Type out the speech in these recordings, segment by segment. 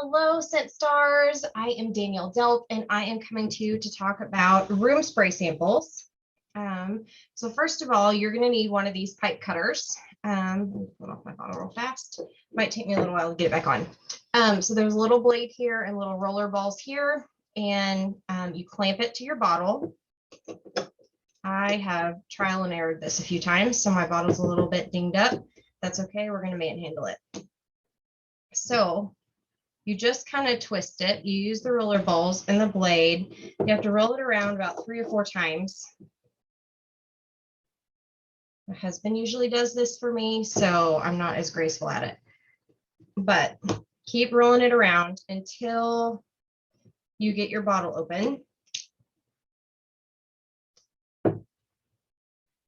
Hello, Scent Stars. I am Danielle Delp, and I am coming to you to talk about room spray samples. So first of all, you're going to need one of these pipe cutters. Put off my bottle real fast. Might take me a little while to get it back on. So there's a little blade here and little roller balls here, and you clamp it to your bottle. I have trial and errored this a few times, so my bottle's a little bit dinged up. That's okay. We're going to manhandle it. So you just kind of twist it. You use the roller balls and the blade. You have to roll it around about 3 or 4 times. My husband usually does this for me, so I'm not as graceful at it. But keep rolling it around until you get your bottle open.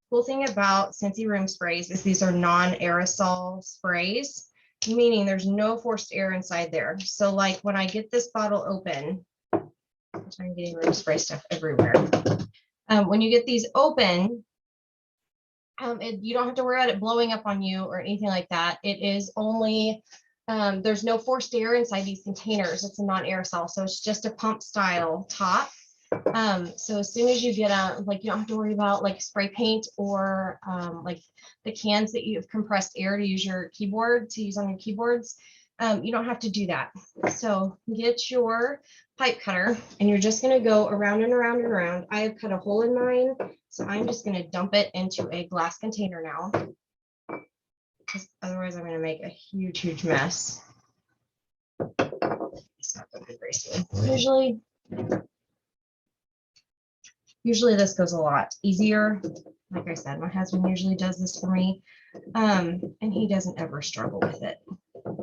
Cool thing about Scentsy room sprays is these are non-aerosol sprays, meaning there's no forced air inside there. So like when I get this bottle open, I'm getting room spray stuff everywhere. When you get these open, you don't have to worry about it blowing up on you or anything like that. It is only, there's no forced air inside these containers. It's a non-aerosol, so it's just a pump style top. So as soon as you get out, like you don't have to worry about like spray paint or like the cans that you have compressed air to use your keyboard, to use on your keyboards. You don't have to do that. So get your pipe cutter and you're just going to go around and around and around. I have cut a hole in mine, so I'm just going to dump it into a glass container now, because otherwise I'm going to make a huge mess. It's not going to be graceful. Usually this goes a lot easier. Like I said, my husband usually does this for me, and he doesn't ever struggle with it.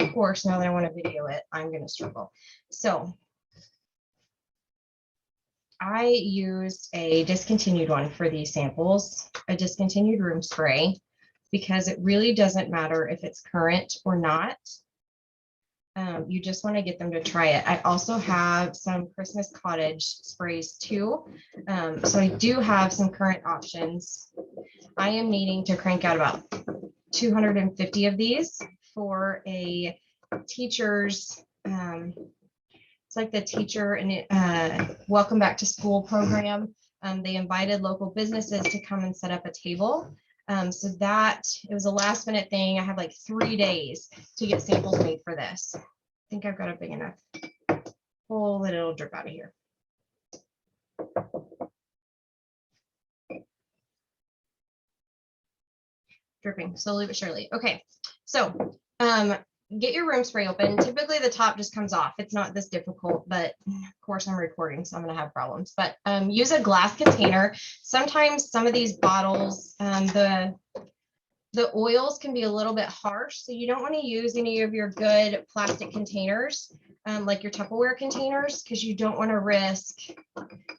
Of course, now that I want to video it, I'm going to struggle. So I used a discontinued one for these samples, a discontinued room spray, because it really doesn't matter if it's current or not. You just want to get them to try it. I also have some Christmas Cottage sprays too. So I do have some current options. I am needing to crank out about 250 of these for a teacher's, it's like the teacher and welcome back to school program. They invited local businesses to come and set up a table. So that it was a last minute thing. I have like 3 days to get samples made for this. I think I've got a big enough hole that it'll drip out of here. Dripping slowly but surely. Okay, so get your room spray open. Typically the top just comes off. It's not this difficult, but of course I'm recording, so I'm gonna have problems. But use a glass container. Sometimes some of these bottles, the oils can be a little bit harsh, so you don't want to use any of your good plastic containers, like your Tupperware containers, because you don't want to risk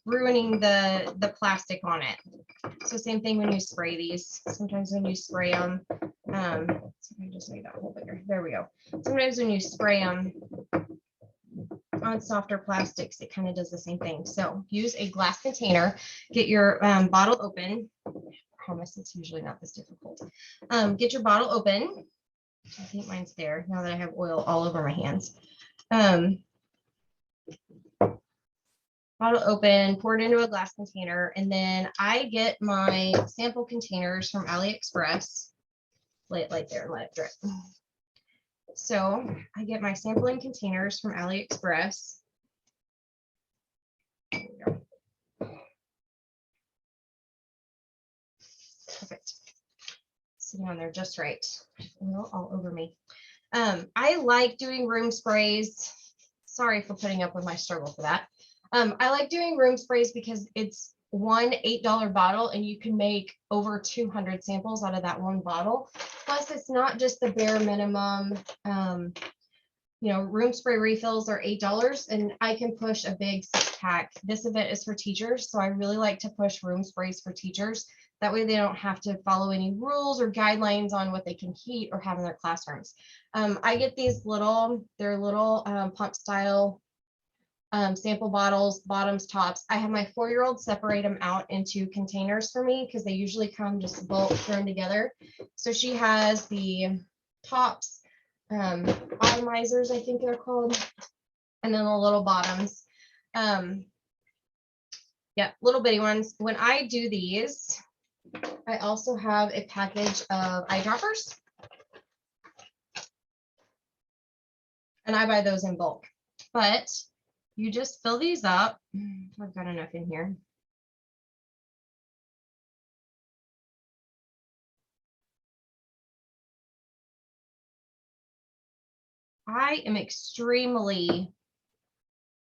ruining the plastic on it. So same thing when you spray these. Sometimes when you spray them, so I just made that a little bigger. There we go. Sometimes when you spray them on softer plastics, it kind of does the same thing. So use a glass container, get your bottle open. I promise it's usually not this difficult. Get your bottle open. I think mine's there now that I have oil all over my hands. Bottle open, pour it into a glass container, and then I get my sample containers from AliExpress. Lay it right there and let it drip. So I get my sampling containers from AliExpress. There we go. Perfect. Sitting on there just right. All over me. I like doing room sprays. Sorry for putting up with my struggle for that. I like doing room sprays because it's one $8 bottle and you can make over 200 samples out of that one bottle. Plus, it's not just the bare minimum. Room spray refills are $8 and I can push a big 6-pack. This event is for teachers, so I really like to push room sprays for teachers. That way they don't have to follow any rules or guidelines on what they can heat or have in their classrooms. I get these little pump style sample bottles, bottoms, tops. I have my 4-year-old separate them out into containers for me because they usually come just bulk thrown together. So she has the tops, atomizers, I think they're called. And then the little bottoms. Yeah, little bitty ones. When I do these, I also have a package of eyedroppers. And I buy those in bulk. But you just fill these up. I've got enough in here. I am extremely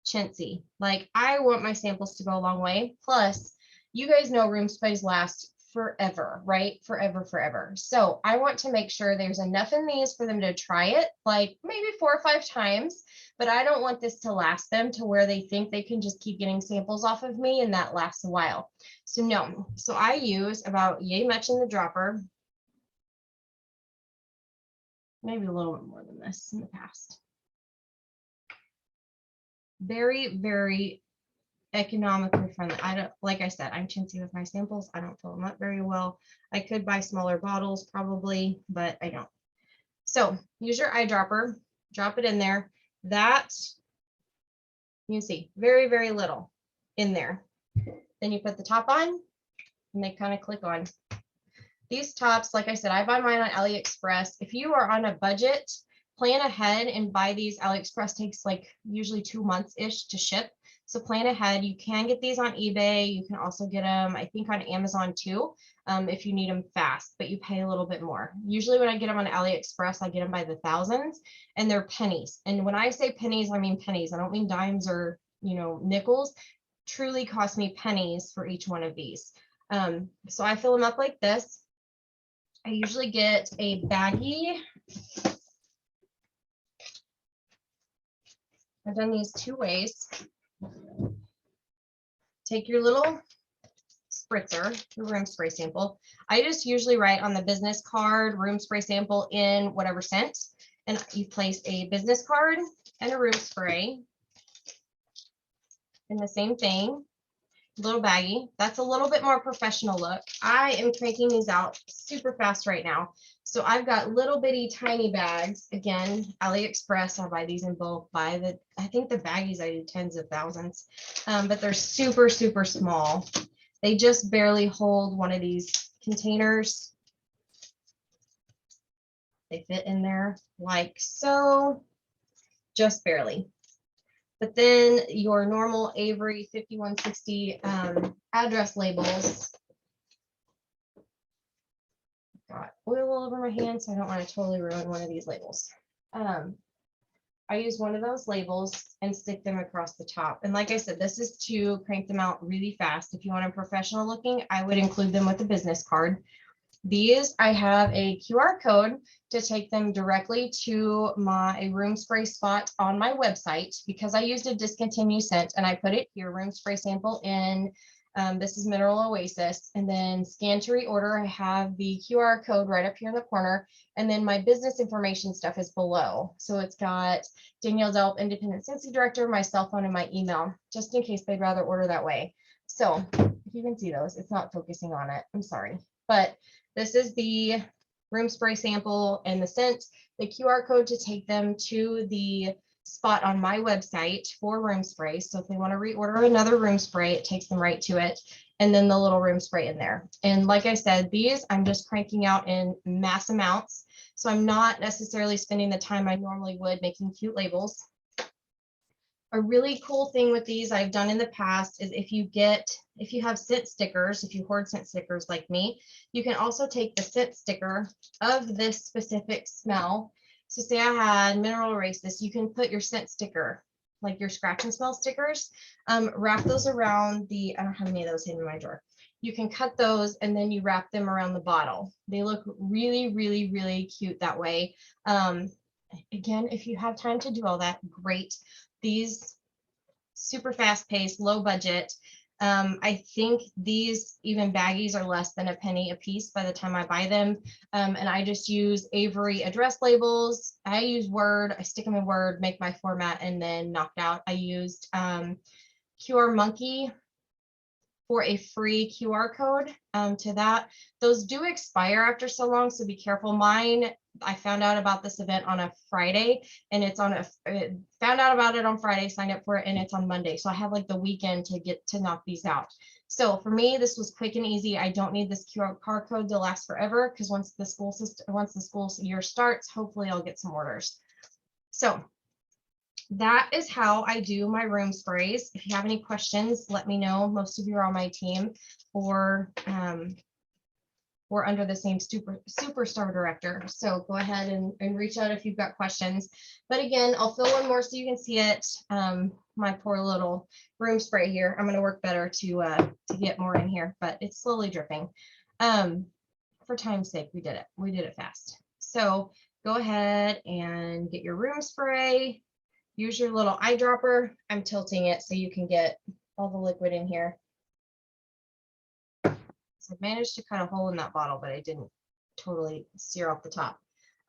chintzy. Like, I want my samples to go a long way. Plus, you guys know room sprays last forever, right? Forever, forever. So I want to make sure there's enough in these for them to try it, like maybe 4 or 5 times, but I don't want this to last them to where they think they can just keep getting samples off of me and that lasts a while. So no, so I use about yay much in the dropper, maybe a little bit more than this in the past. Very, very economically friendly. I don't, like I said, I'm chintzy with my samples. I don't fill them up very well. I could buy smaller bottles probably, but I don't. So use your eyedropper, drop it in there. That, you can see, very, very little in there. Then you put the top on and they kind of click on. These tops, like I said, I buy mine on AliExpress. If you are on a budget, plan ahead and buy these. AliExpress takes like usually 2 months-ish to ship. So plan ahead. You can get these on eBay. You can also get them, I think, on Amazon too, if you need them fast, but you pay a little bit more. Usually when I get them on AliExpress, I get them by the thousands and they're pennies. And when I say pennies, I mean pennies. I don't mean dimes or, you know, nickels. Truly cost me pennies for each one of these. So I fill them up like this. I usually get a baggie. I've done these 2 ways. Take your little spritzer, your room spray sample. I just usually write on the business card, room spray sample in whatever scent. And you place a business card and a room spray in the same thing. Little baggie. That's a little bit more professional look. I am cranking these out super fast right now. So I've got little bitty tiny bags. Again, AliExpress, I buy these in bulk. I think the baggies I do tens of thousands, but they're super, super small. They just barely hold one of these containers. They fit in there like so, just barely. But then your normal Avery 5160 address labels. Got oil all over my hand, so I don't want to totally ruin one of these labels. I use one of those labels and stick them across the top. And like I said, this is to crank them out really fast. If you want them professional looking, I would include them with a business card. These, I have a QR code to take them directly to my room spray spot on my website because I used a discontinued scent and I put it here, room spray sample in, this is Mineral Oasis, and then scan to reorder. I have the QR code right up here in the corner, and then my business information stuff is below. So it's got Danielle Delp, Independent Scentsy Director, my cell phone, and my email, just in case they'd rather order that way. So if you can see those, it's not focusing on it. I'm sorry, but this is the room spray sample and the scent, the QR code to take them to the spot on my website for room spray. So if they want to reorder another room spray, it takes them right to it. And then the little room spray in there. And like I said, these I'm just cranking out in mass amounts. So I'm not necessarily spending the time I normally would making cute labels. A really cool thing with these I've done in the past is if you have scent stickers, if you hoard scent stickers like me, you can also take the scent sticker of this specific smell. So say I had Mineral Oasis, you can put your scent sticker, like your scratch and smell stickers, wrap those around the, I don't have any of those hidden in my drawer. You can cut those and then you wrap them around the bottle. They look really, really, really cute that way. Again, if you have time to do all that, great. These super fast paced, low budget. I think these even baggies are less than a penny a piece by the time I buy them. And I just use Avery address labels. I use Word, I stick them in Word, make my format, and then knocked out. I used QR Monkey for a free QR code to that. Those do expire after so long, so be careful. Mine I found out about this event on a Friday, and it's on found out about it on Friday, signed up for it, and it's on Monday. So I have like the weekend to get to knock these out. So for me, this was quick and easy. I don't need this QR code to last forever, because once the school year starts, hopefully I'll get some orders. So that is how I do my room sprays. If you have any questions, let me know. Most of you are on my team, or we're under the same superstar director. So go ahead and reach out if you've got questions. But again, I'll fill one more so you can see it. My poor little room spray here. I'm going to work better to get more in here, but it's slowly dripping. For time's sake, we did it. We did it fast. So go ahead and get your room spray. Use your little eyedropper. I'm tilting it so you can get all the liquid in here. So I managed to cut a hole in that bottle, but I didn't totally sear off the top.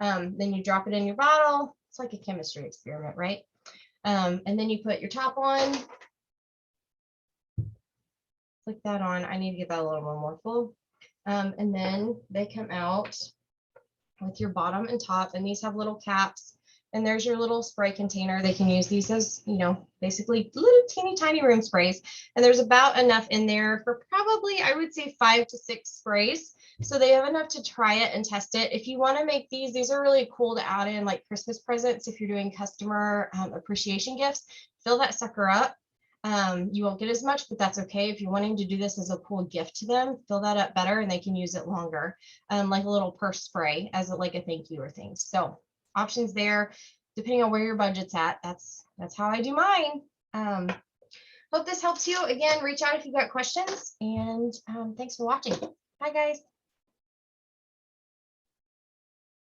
Then you drop it in your bottle. It's like a chemistry experiment, right? And then you put your top on. Click that on. I need to get that a little more full. And then they come out with your bottom and top, and these have little caps. And there's your little spray container. They can use these as, you know, basically little teeny tiny room sprays. And there's about enough in there for probably, I would say 5 to 6 sprays. So they have enough to try it and test it. If you want to make these are really cool to add in like Christmas presents. If you're doing customer appreciation gifts, fill that sucker up. You won't get as much, but that's okay. If you're wanting to do this as a cool gift to them, fill that up better and they can use it longer, like a little purse spray as like a thank you or things. So options there, depending on where your budget's at. That's how I do mine. Hope this helps you. Again, reach out if you've got questions, and thanks for watching. Bye, guys.